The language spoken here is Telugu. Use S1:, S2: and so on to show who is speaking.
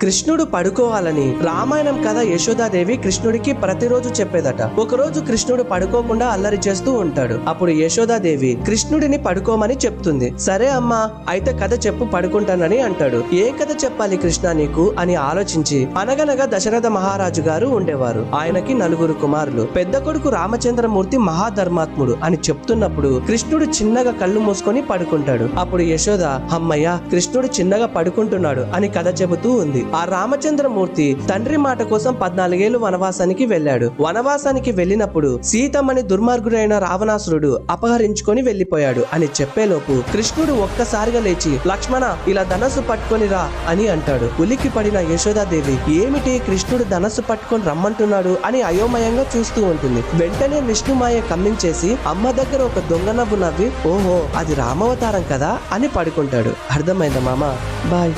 S1: కృష్ణుడు పడుకోవాలని రామాయణం కథ యశోదాదేవి కృష్ణుడికి ప్రతిరోజు చెప్పేదట. ఒకరోజు కృష్ణుడు పడుకోకుండా అల్లరి చేస్తూ ఉంటాడు. అప్పుడు యశోదాదేవి కృష్ణుడిని పడుకోమని చెప్తుంది. సరే అమ్మా, అయితే కథ చెప్పు, పడుకుంటానని అంటాడు. ఏం కథ చెప్పాలి కృష్ణ నీకు అని ఆలోచించి, అనగనగా దశరథ మహారాజు గారు ఉండేవారు. ఆయనకి 4 కుమారులు. పెద్ద కొడుకు రామచంద్రమూర్తి మహాధర్మాత్ముడు అని చెప్తున్నప్పుడు కృష్ణుడు చిన్నగా కళ్ళు మూసుకొని పడుకుంటాడు. అప్పుడు యశోద, అమ్మయ్య కృష్ణుడు చిన్నగా పడుకుంటున్నాడు అని కథ చెబుతూ ఉంది. ఆ రామచంద్రమూర్తి తండ్రి మాట కోసం 14 ఏళ్లు వనవాసానికి వెళ్ళాడు. వనవాసానికి వెళ్ళినప్పుడు సీతమ్మని దుర్మార్గుడైన రావణాసురుడు అపహరించుకొని వెళ్లిపోయాడు అని చెప్పేలోపు కృష్ణుడు ఒక్కసారిగా లేచి, లక్ష్మణ ఇలా ధనస్సు పట్టుకొని రా అని అంటాడు. ఉలిక్కి పడిన యశోదాదేవి, ఏమిటి కృష్ణుడు ధనస్సు పట్టుకొని రమ్మంటున్నాడు అని అయోమయంగా చూస్తూ ఉంటుంది. వెంటనే విష్ణుమాయ కమ్మించేసి అమ్మ దగ్గర ఒక దొంగ నవ్వు నవ్వి, ఓహో అది రామవతారం కదా అని పడుకుంటాడు. అర్థమైందా మామ? బాయ్.